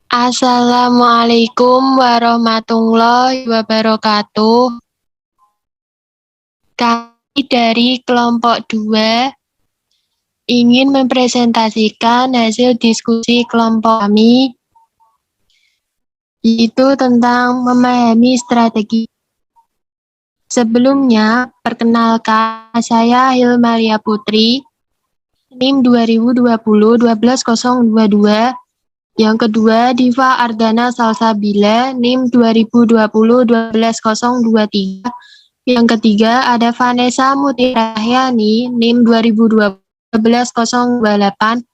Assalamualaikum warahmatullahi wabarakatuh. Kami dari kelompok 2 ingin mempresentasikan hasil diskusi kelompok kami, yaitu tentang memahami strategi. Sebelumnya, perkenalkan saya Hilmaria Putri, NIM 2020-12022. Yang kedua, Diva Ardana Salsabila, NIM 2020-12023. Yang ketiga, ada Vanessa Mutirahyani, NIM 2020-12028.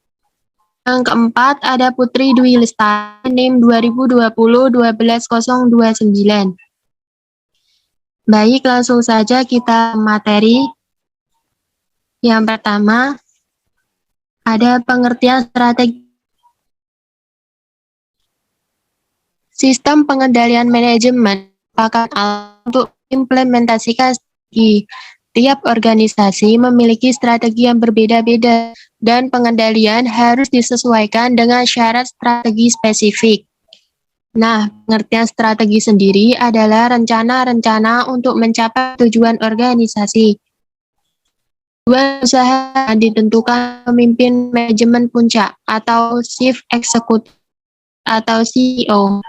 Yang keempat, ada Putri Dwi Lestari, NIM 2020-12029. Baik, langsung saja kita materi. Yang pertama, ada pengertian strategi. Sistem pengendalian manajemen merupakan alat untuk implementasikan strategi. Tiap organisasi memiliki strategi yang berbeda-beda, dan pengendalian harus disesuaikan dengan syarat strategi spesifik. Nah, pengertian strategi sendiri adalah rencana-rencana untuk mencapai tujuan organisasi. Tujuan usaha ditentukan pemimpin manajemen puncak atau Chief Executive atau CEO.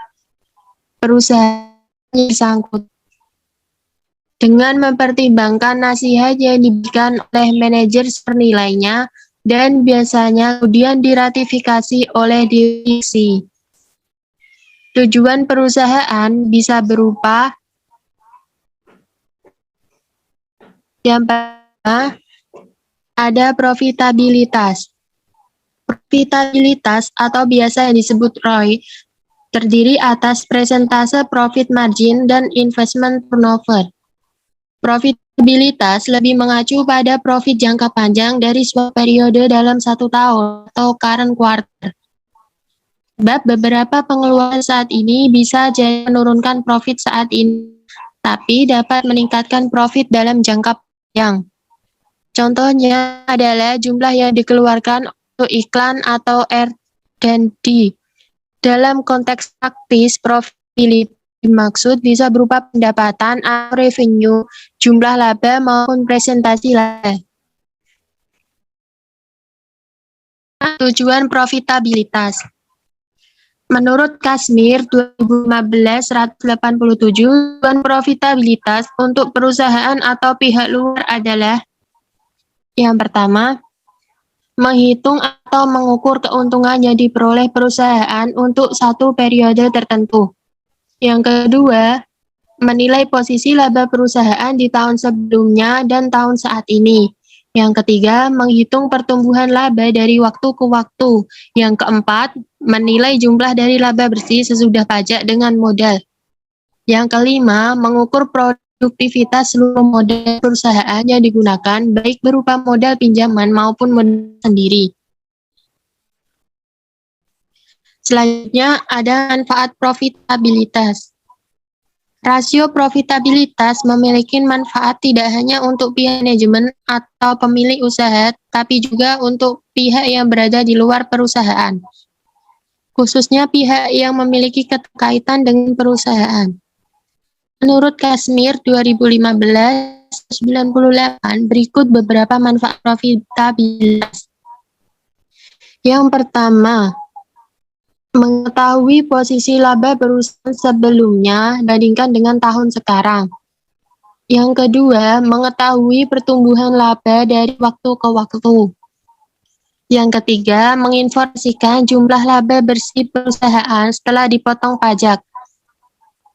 Perusahaan disangkut dengan mempertimbangkan nasihat yang diberikan oleh manajer nilainya, dan biasanya kemudian diratifikasi oleh direksi. Tujuan perusahaan bisa berupa yang pertama, ada profitabilitas. Profitabilitas atau biasa yang disebut ROI terdiri atas persentase profit margin dan investment turnover. Profitabilitas lebih mengacu pada profit jangka panjang dari suatu periode dalam 1 tahun atau current quarter. Sebab beberapa pengeluaran saat ini bisa jadi menurunkan profit saat ini, tapi dapat meningkatkan profit dalam jangka panjang. Contohnya adalah jumlah yang dikeluarkan untuk iklan atau R&D. Dalam konteks praktis, profitability dimaksud bisa berupa pendapatan atau revenue, jumlah laba maupun presentasi laba. Tujuan profitabilitas. Menurut Kashmir 2015-187, tujuan profitabilitas untuk perusahaan atau pihak luar adalah yang pertama, menghitung atau mengukur keuntungan yang diperoleh perusahaan untuk satu periode tertentu. Yang kedua, menilai posisi laba perusahaan di tahun sebelumnya dan tahun saat ini. Yang ketiga, menghitung pertumbuhan laba dari waktu ke waktu. Yang keempat, menilai jumlah dari laba bersih sesudah pajak dengan modal. Yang kelima, mengukur produktivitas seluruh modal perusahaan yang digunakan, baik berupa modal pinjaman maupun modal sendiri. Selanjutnya ada manfaat profitabilitas. Rasio profitabilitas memiliki manfaat tidak hanya untuk pihak manajemen atau pemilik usaha, tapi juga untuk pihak yang berada di luar perusahaan, khususnya pihak yang memiliki keterkaitan dengan perusahaan. Menurut Kashmir 2015-98, berikut beberapa manfaat profitabilitas. Yang pertama, mengetahui posisi laba perusahaan sebelumnya dibandingkan dengan tahun sekarang. Yang kedua, mengetahui pertumbuhan laba dari waktu ke waktu. Yang ketiga, menginformasikan jumlah laba bersih perusahaan setelah dipotong pajak.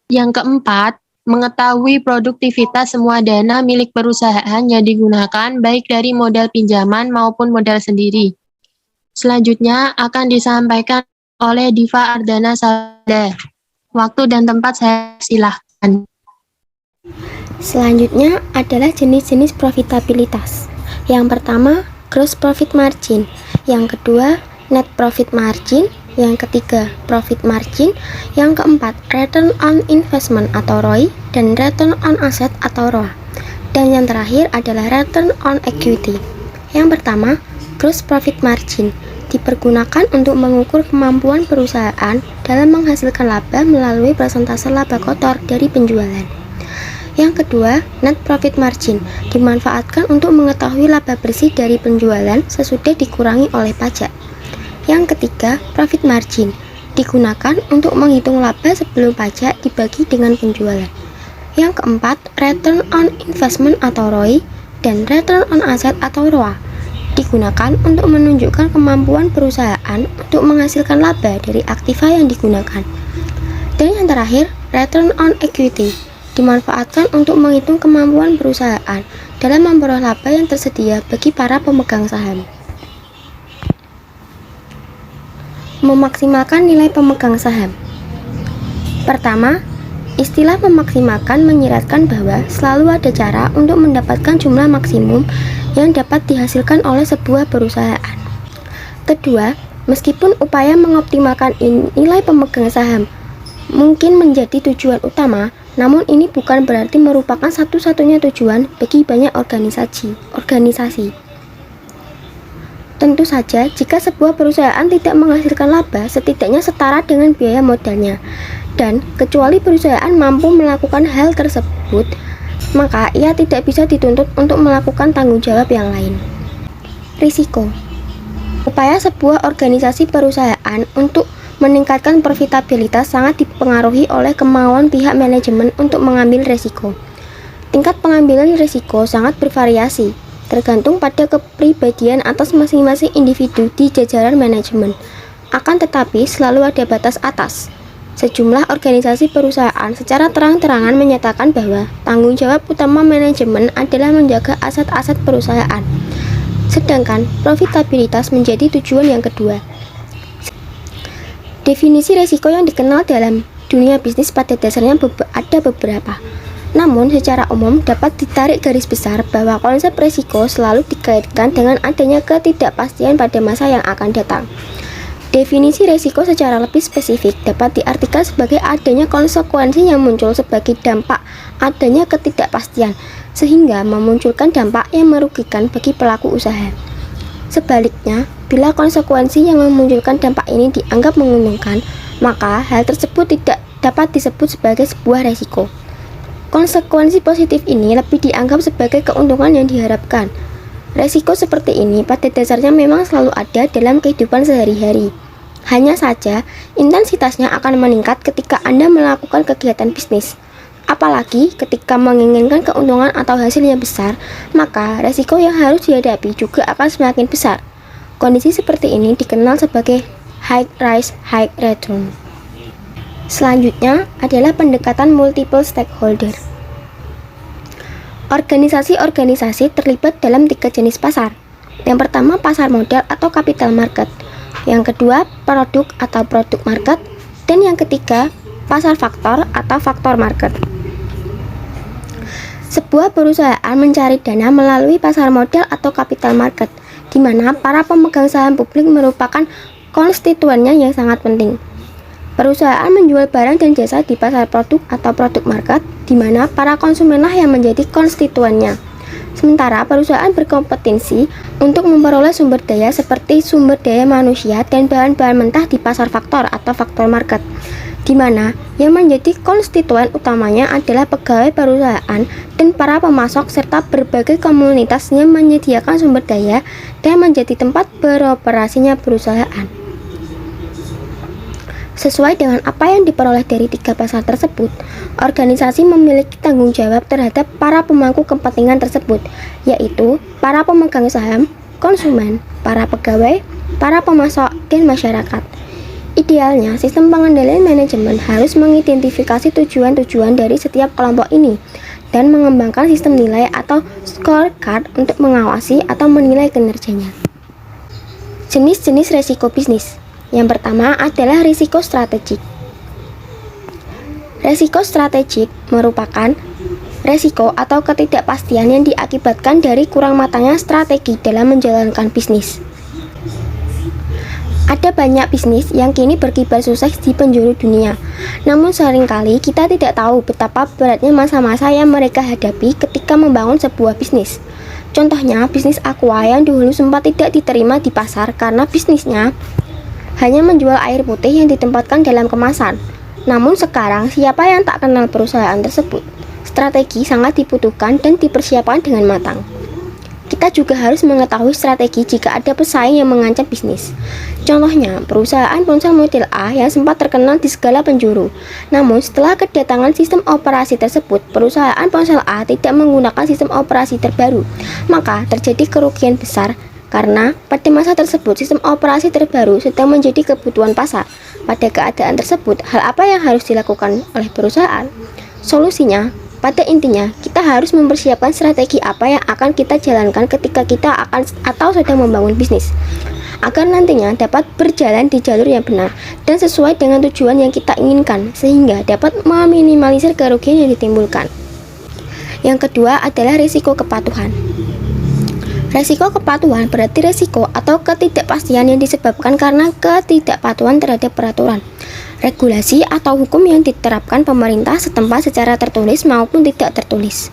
Yang keempat, mengetahui produktivitas semua dana milik perusahaan yang digunakan baik dari modal pinjaman maupun modal sendiri. Selanjutnya akan disampaikan oleh Diva Ardana Salsabila. Waktu dan tempat saya silahkan. Selanjutnya adalah jenis-jenis profitabilitas. Yang pertama, gross profit margin. Yang kedua, net profit margin. Yang ketiga, profit margin. Yang keempat, return on investment atau ROI, dan return on asset atau ROA. Dan yang terakhir adalah return on equity. Yang pertama, gross profit margin. dipergunakan untuk mengukur kemampuan perusahaan dalam menghasilkan laba melalui persentase laba kotor dari penjualan. Yang kedua, net profit margin dimanfaatkan untuk mengetahui laba bersih dari penjualan sesudah dikurangi oleh pajak. Yang ketiga, profit margin digunakan untuk menghitung laba sebelum pajak dibagi dengan penjualan. Yang keempat, return on investment atau ROI dan return on asset atau ROA digunakan untuk menunjukkan kemampuan perusahaan untuk menghasilkan laba dari aktiva yang digunakan. Dan yang terakhir, return on equity dimanfaatkan untuk menghitung kemampuan perusahaan dalam memperoleh laba yang tersedia bagi para pemegang saham. Memaksimalkan nilai pemegang saham. Pertama, istilah memaksimalkan menyiratkan bahwa selalu ada cara untuk mendapatkan jumlah maksimum yang dapat dihasilkan oleh sebuah perusahaan. Kedua, meskipun upaya mengoptimalkan nilai pemegang saham mungkin menjadi tujuan utama, namun ini bukan berarti merupakan satu-satunya tujuan bagi banyak organisasi. Tentu saja, jika sebuah perusahaan tidak menghasilkan laba, setidaknya setara dengan biaya modalnya. Dan kecuali perusahaan mampu melakukan hal tersebut, maka ia tidak bisa dituntut untuk melakukan tanggung jawab yang lain. Risiko. Upaya sebuah organisasi perusahaan untuk meningkatkan profitabilitas sangat dipengaruhi oleh kemauan pihak manajemen untuk mengambil risiko. Tingkat pengambilan risiko sangat bervariasi, tergantung pada kepribadian atas masing-masing individu di jajaran manajemen. Akan tetapi, selalu ada batas atas. Sejumlah organisasi perusahaan secara terang-terangan menyatakan bahwa tanggung jawab utama manajemen adalah menjaga aset-aset perusahaan, sedangkan profitabilitas menjadi tujuan yang kedua. Definisi risiko yang dikenal dalam dunia bisnis pada dasarnya ada beberapa. Namun, secara umum dapat ditarik garis besar bahwa konsep risiko selalu dikaitkan dengan adanya ketidakpastian pada masa yang akan datang. Definisi risiko secara lebih spesifik dapat diartikan sebagai adanya konsekuensi yang muncul sebagai dampak adanya ketidakpastian, sehingga memunculkan dampak yang merugikan bagi pelaku usaha. Sebaliknya, bila konsekuensi yang memunculkan dampak ini dianggap menguntungkan, maka hal tersebut tidak dapat disebut sebagai sebuah risiko. Konsekuensi positif ini lebih dianggap sebagai keuntungan yang diharapkan. Risiko seperti ini pada dasarnya memang selalu ada dalam kehidupan sehari-hari. Hanya saja, intensitasnya akan meningkat ketika Anda melakukan kegiatan bisnis. Apalagi ketika menginginkan keuntungan atau hasil yang besar, maka risiko yang harus dihadapi juga akan semakin besar. Kondisi seperti ini dikenal sebagai high risk, high return. Selanjutnya adalah pendekatan multiple stakeholder. Organisasi-organisasi terlibat dalam 3 jenis pasar. Yang pertama, pasar modal atau capital market. Yang kedua, produk atau produk market. Dan yang ketiga, pasar faktor atau faktor market. Sebuah perusahaan mencari dana melalui pasar modal atau capital market, di mana para pemegang saham publik merupakan konstituennya yang sangat penting. Perusahaan menjual barang dan jasa di pasar produk atau produk market, di mana para konsumenlah yang menjadi konstituennya. Sementara perusahaan berkompetensi untuk memperoleh sumber daya seperti sumber daya manusia dan bahan-bahan mentah di pasar faktor atau faktor market, di mana yang menjadi konstituen utamanya adalah pegawai perusahaan dan para pemasok serta berbagai komunitas yang menyediakan sumber daya dan menjadi tempat beroperasinya perusahaan. Sesuai dengan apa yang diperoleh dari 3 pasar tersebut, organisasi memiliki tanggung jawab terhadap para pemangku kepentingan tersebut, yaitu para pemegang saham, konsumen, para pegawai, para pemasok, dan masyarakat. Idealnya, sistem pengendalian manajemen harus mengidentifikasi tujuan-tujuan dari setiap kelompok ini dan mengembangkan sistem nilai atau scorecard untuk mengawasi atau menilai kinerjanya. Jenis-jenis risiko bisnis. Yang pertama adalah risiko strategik. Risiko strategik merupakan risiko atau ketidakpastian yang diakibatkan dari kurang matangnya strategi dalam menjalankan bisnis. Ada banyak bisnis yang kini berkibar sukses di penjuru dunia, namun seringkali kita tidak tahu betapa beratnya masa-masa yang mereka hadapi ketika membangun sebuah bisnis. Contohnya, bisnis Aqua yang dahulu sempat tidak diterima di pasar karena bisnisnya hanya menjual air putih yang ditempatkan dalam kemasan. Namun sekarang, siapa yang tak kenal perusahaan tersebut? Strategi sangat dibutuhkan dan dipersiapkan dengan matang. Kita juga harus mengetahui strategi jika ada pesaing yang mengancam bisnis. Contohnya, perusahaan ponsel model A yang sempat terkenal di segala penjuru. Namun, setelah kedatangan sistem operasi tersebut, perusahaan ponsel A tidak menggunakan sistem operasi terbaru. Maka, terjadi kerugian besar karena pada masa tersebut sistem operasi terbaru sedang menjadi kebutuhan pasar. Pada keadaan tersebut, hal apa yang harus dilakukan oleh perusahaan? Solusinya, pada intinya, kita harus mempersiapkan strategi apa yang akan kita jalankan ketika kita akan atau sedang membangun bisnis, agar nantinya dapat berjalan di jalur yang benar dan sesuai dengan tujuan yang kita inginkan, sehingga dapat meminimalisir kerugian yang ditimbulkan. Yang kedua adalah risiko kepatuhan. Resiko kepatuhan berarti resiko atau ketidakpastian yang disebabkan karena ketidakpatuhan terhadap peraturan, regulasi atau hukum yang diterapkan pemerintah setempat secara tertulis maupun tidak tertulis.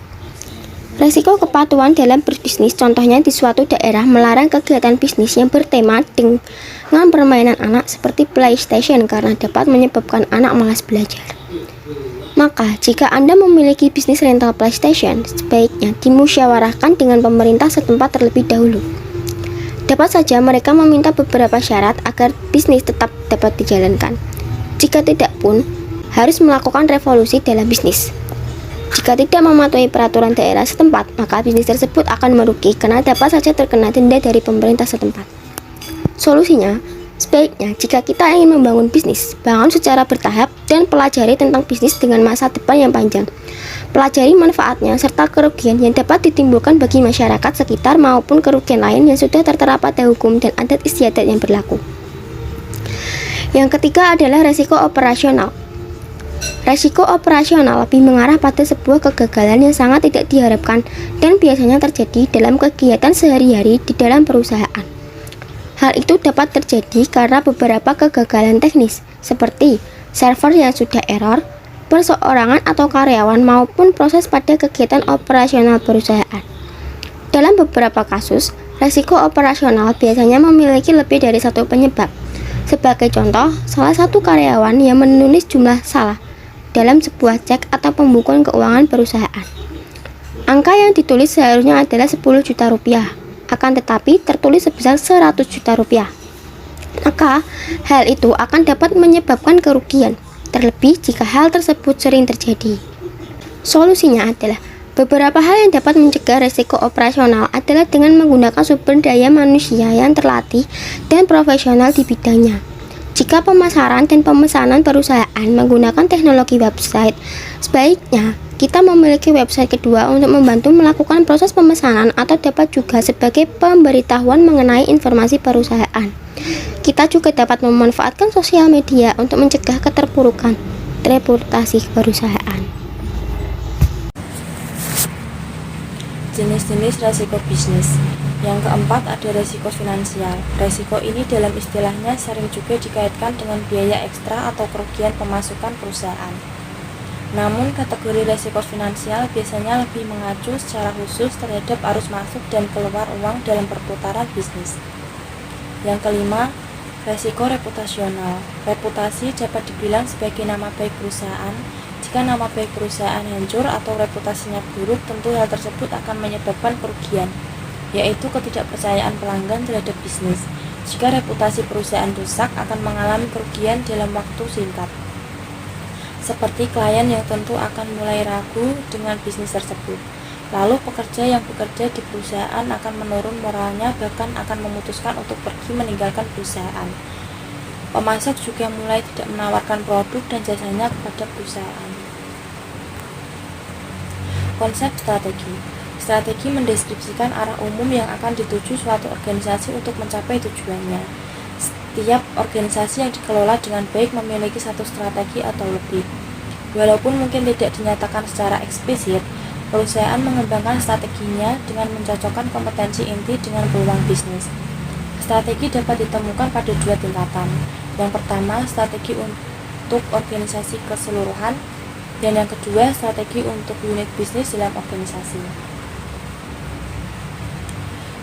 Resiko kepatuhan dalam berbisnis contohnya di suatu daerah melarang kegiatan bisnis yang bertema dengan permainan anak seperti PlayStation karena dapat menyebabkan anak malas belajar. Maka, jika Anda memiliki bisnis rental PlayStation, sebaiknya dimusyawarahkan dengan pemerintah setempat terlebih dahulu. Dapat saja mereka meminta beberapa syarat agar bisnis tetap dapat dijalankan. Jika tidak pun, harus melakukan revolusi dalam bisnis. Jika tidak mematuhi peraturan daerah setempat, maka bisnis tersebut akan merugi karena dapat saja terkena denda dari pemerintah setempat. Solusinya, sebaiknya jika kita ingin membangun bisnis, bangun secara bertahap dan pelajari tentang bisnis dengan masa depan yang panjang. Pelajari manfaatnya serta kerugian yang dapat ditimbulkan bagi masyarakat sekitar maupun kerugian lain yang sudah tertera pada hukum dan adat istiadat yang berlaku. Yang ketiga adalah resiko operasional. Resiko operasional lebih mengarah pada sebuah kegagalan yang sangat tidak diharapkan dan biasanya terjadi dalam kegiatan sehari-hari di dalam perusahaan. Hal itu dapat terjadi karena beberapa kegagalan teknis, seperti server yang sudah error, perseorangan atau karyawan, maupun proses pada kegiatan operasional perusahaan. Dalam beberapa kasus, resiko operasional biasanya memiliki lebih dari satu penyebab. Sebagai contoh, salah satu karyawan yang menulis jumlah salah dalam sebuah cek atau pembukuan keuangan perusahaan. Angka yang ditulis seharusnya adalah 10 juta rupiah. Akan tetapi tertulis sebesar 100 juta rupiah. Maka, hal itu akan dapat menyebabkan kerugian, terlebih jika hal tersebut sering terjadi. Solusinya adalah beberapa hal yang dapat mencegah resiko operasional adalah dengan menggunakan sumber daya manusia yang terlatih dan profesional di bidangnya. Jika pemasaran dan pemesanan perusahaan menggunakan teknologi website, sebaiknya kita memiliki website kedua untuk membantu melakukan proses pemesanan atau dapat juga sebagai pemberitahuan mengenai informasi perusahaan. Kita juga dapat memanfaatkan sosial media untuk mencegah keterpurukan reputasi perusahaan. Jenis-jenis resiko bisnis. Yang keempat ada resiko finansial. Resiko ini dalam istilahnya sering juga dikaitkan dengan biaya ekstra atau kerugian pemasukan perusahaan. Namun, kategori resiko finansial biasanya lebih mengacu secara khusus terhadap arus masuk dan keluar uang dalam perputaran bisnis. Yang kelima, resiko reputasional. Reputasi dapat dibilang sebagai nama baik perusahaan. Jika nama baik perusahaan hancur atau reputasinya buruk, tentu hal tersebut akan menyebabkan kerugian, yaitu ketidakpercayaan pelanggan terhadap bisnis. Jika reputasi perusahaan rusak, akan mengalami kerugian dalam waktu singkat. Seperti klien yang tentu akan mulai ragu dengan bisnis tersebut. Lalu pekerja yang bekerja di perusahaan akan menurun moralnya, bahkan akan memutuskan untuk pergi meninggalkan perusahaan. Pemasok juga mulai tidak menawarkan produk dan jasanya kepada perusahaan. Konsep strategi. Strategi mendeskripsikan arah umum yang akan dituju suatu organisasi untuk mencapai tujuannya. Setiap organisasi yang dikelola dengan baik memiliki satu strategi atau lebih. Walaupun mungkin tidak dinyatakan secara eksplisit, perusahaan mengembangkan strateginya dengan mencocokkan kompetensi inti dengan peluang bisnis. Strategi dapat ditemukan pada dua tingkatan. Yang pertama, strategi untuk organisasi keseluruhan, dan yang kedua, strategi untuk unit bisnis dalam organisasi.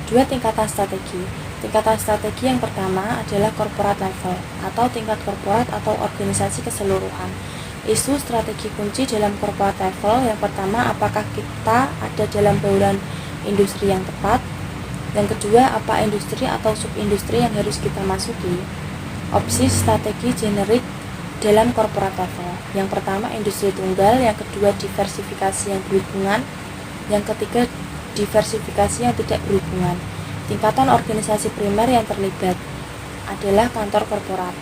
Dua tingkatan strategi. Tingkatan strategi yang pertama adalah corporate level atau tingkat korporat atau organisasi keseluruhan. Isu strategi kunci dalam corporate level yang pertama, apakah kita ada dalam bauran industri yang tepat? Yang kedua, apa industri atau subindustri yang harus kita masuki? Opsi strategi generik dalam corporate level. Yang pertama, industri tunggal, yang kedua, diversifikasi yang berhubungan, yang ketiga, diversifikasi yang tidak berhubungan. Tingkatan organisasi primer yang terlibat adalah kantor korporat.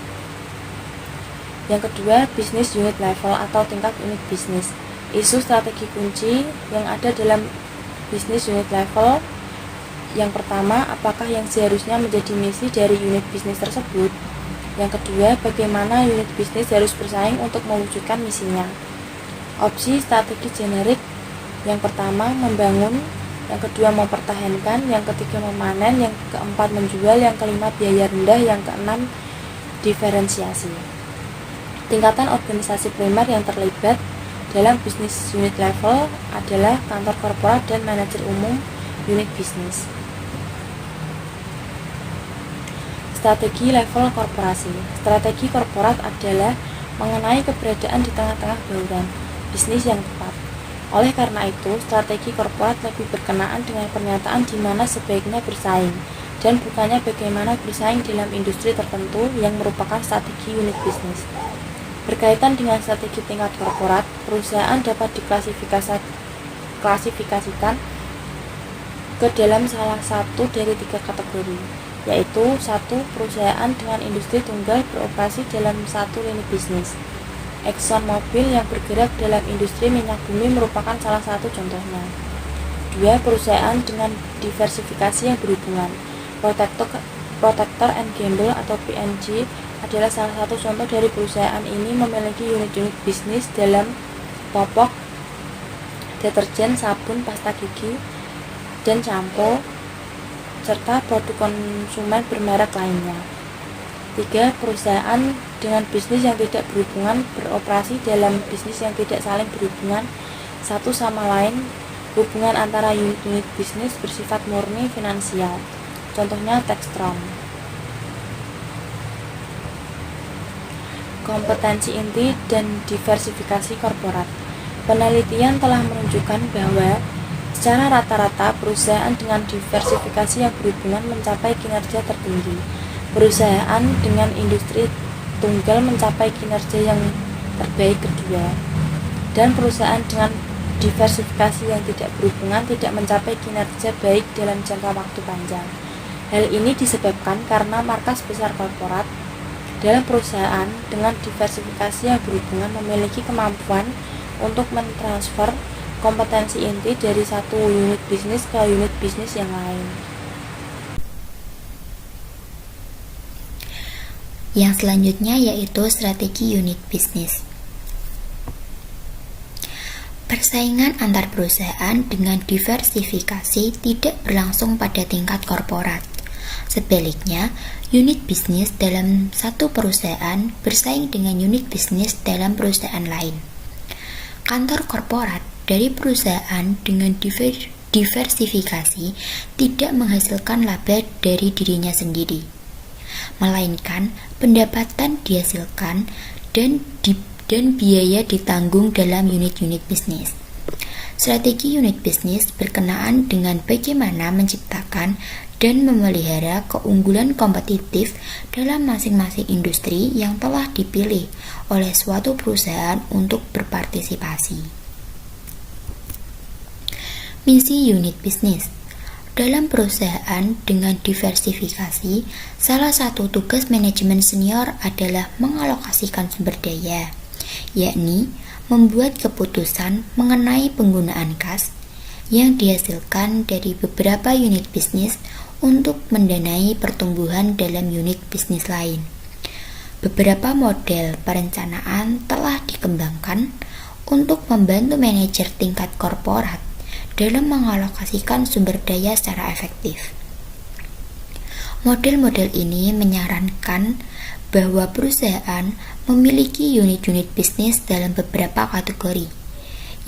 Yang kedua, business unit level atau tingkat unit bisnis. Isu strategi kunci yang ada dalam business unit level. Yang pertama, apakah yang seharusnya menjadi misi dari unit bisnis tersebut? Yang kedua, bagaimana unit bisnis harus bersaing untuk mewujudkan misinya? Opsi strategi generik yang pertama, membangun, yang kedua mempertahankan, yang ketiga memanen, yang keempat menjual, yang kelima biaya rendah, yang keenam diferensiasi. Tingkatan organisasi primer yang terlibat dalam bisnis unit level adalah kantor korporat dan manajer umum unit bisnis. Strategi level korporasi. Strategi korporat adalah mengenai keberadaan di tengah-tengah bauran bisnis yang tepat. Oleh karena itu, strategi korporat lebih berkenaan dengan pernyataan di mana sebaiknya bersaing, dan bukannya bagaimana bersaing dalam industri tertentu yang merupakan strategi unit bisnis. Berkaitan dengan strategi tingkat korporat, perusahaan dapat diklasifikasikan ke dalam salah satu dari 3 kategori, yaitu 1. Perusahaan dengan industri tunggal beroperasi dalam satu lini bisnis. Exxon Mobil yang bergerak dalam industri minyak bumi merupakan salah satu contohnya. 2. Perusahaan dengan diversifikasi yang berhubungan. Procter & Gamble atau P&G adalah salah satu contoh dari perusahaan ini, memiliki unit-unit bisnis dalam popok, deterjen, sabun, pasta gigi, dan sampo, serta produk konsumen bermerek lainnya. 3. Perusahaan dengan bisnis yang tidak berhubungan beroperasi dalam bisnis yang tidak saling berhubungan satu sama lain. Hubungan antara unit-unit bisnis bersifat murni finansial. Contohnya Textron. Kompetensi inti dan diversifikasi korporat. Penelitian telah menunjukkan bahwa secara rata-rata perusahaan dengan diversifikasi yang berhubungan mencapai kinerja tertinggi. Perusahaan dengan industri tunggal mencapai kinerja yang terbaik kedua, dan perusahaan dengan diversifikasi yang tidak berhubungan tidak mencapai kinerja baik dalam jangka waktu panjang. Hal ini disebabkan karena markas besar korporat dalam perusahaan dengan diversifikasi yang berhubungan memiliki kemampuan untuk mentransfer kompetensi inti dari satu unit bisnis ke unit bisnis yang lain. Yang selanjutnya yaitu strategi unit bisnis. Persaingan antar perusahaan dengan diversifikasi tidak berlangsung pada tingkat korporat. Sebaliknya, unit bisnis dalam satu perusahaan bersaing dengan unit bisnis dalam perusahaan lain. Kantor korporat dari perusahaan dengan diversifikasi tidak menghasilkan laba dari dirinya sendiri, melainkan pendapatan dihasilkan dan biaya ditanggung dalam unit-unit bisnis. Strategi unit bisnis berkenaan dengan bagaimana menciptakan dan memelihara keunggulan kompetitif dalam masing-masing industri yang telah dipilih oleh suatu perusahaan untuk berpartisipasi. Misi unit bisnis. Dalam perusahaan dengan diversifikasi, salah satu tugas manajemen senior adalah mengalokasikan sumber daya, yakni membuat keputusan mengenai penggunaan kas yang dihasilkan dari beberapa unit bisnis untuk mendanai pertumbuhan dalam unit bisnis lain. Beberapa model perencanaan telah dikembangkan untuk membantu manajer tingkat korporat dalam mengalokasikan sumber daya secara efektif. Model-model ini menyarankan bahwa perusahaan memiliki unit-unit bisnis dalam beberapa kategori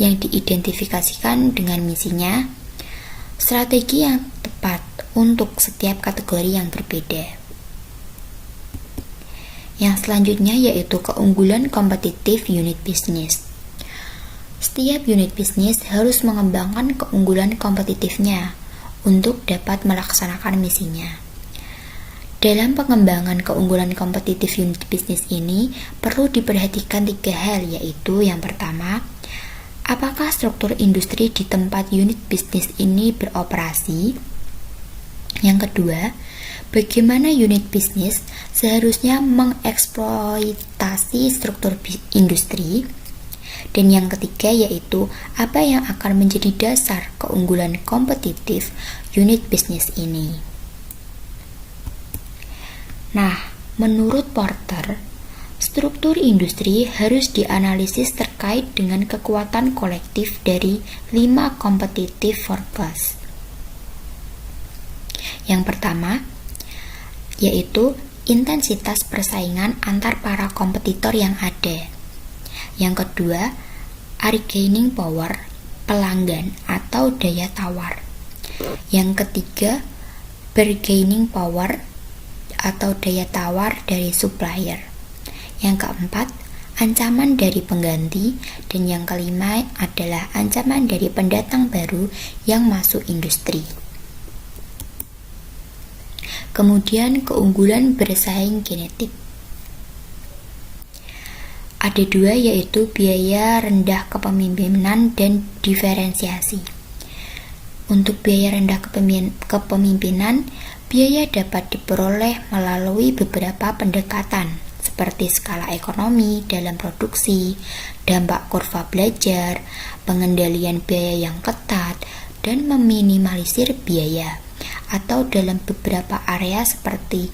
yang diidentifikasikan dengan misinya, strategi yang tepat tepat untuk setiap kategori yang berbeda. Yang selanjutnya yaitu keunggulan kompetitif unit bisnis. Setiap unit bisnis harus mengembangkan keunggulan kompetitifnya untuk dapat melaksanakan misinya. Dalam pengembangan keunggulan kompetitif unit bisnis ini perlu diperhatikan 3 hal, yaitu yang pertama, apakah struktur industri di tempat unit bisnis ini beroperasi? Yang kedua, bagaimana unit bisnis seharusnya mengeksploitasi struktur industri? Dan yang ketiga yaitu apa yang akan menjadi dasar keunggulan kompetitif unit bisnis ini. Nah, menurut Porter, struktur industri harus dianalisis terkait dengan kekuatan kolektif dari 5 competitive forces. Yang pertama, yaitu intensitas persaingan antar para kompetitor yang ada. Yang kedua, bargaining power pelanggan atau daya tawar. Yang ketiga, bargaining power atau daya tawar dari supplier. Yang keempat, ancaman dari pengganti. Dan yang kelima adalah ancaman dari pendatang baru yang masuk industri. Kemudian keunggulan bersaing genetik. Ada 2, yaitu biaya rendah kepemimpinan dan diferensiasi. Untuk biaya rendah kepemimpinan, biaya dapat diperoleh melalui beberapa pendekatan, seperti skala ekonomi dalam produksi, dampak kurva belajar, pengendalian biaya yang ketat, dan meminimalisir biaya, atau dalam beberapa area seperti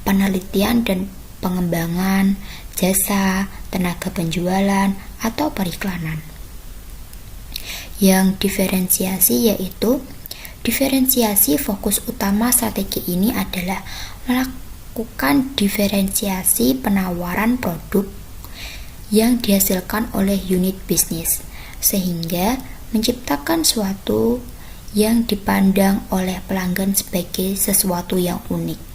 penelitian dan pengembangan, jasa, tenaga penjualan, atau periklanan. Yang diferensiasi yaitu diferensiasi fokus utama strategi ini adalah melakukan diferensiasi penawaran produk yang dihasilkan oleh unit bisnis sehingga menciptakan suatu yang dipandang oleh pelanggan sebagai sesuatu yang unik.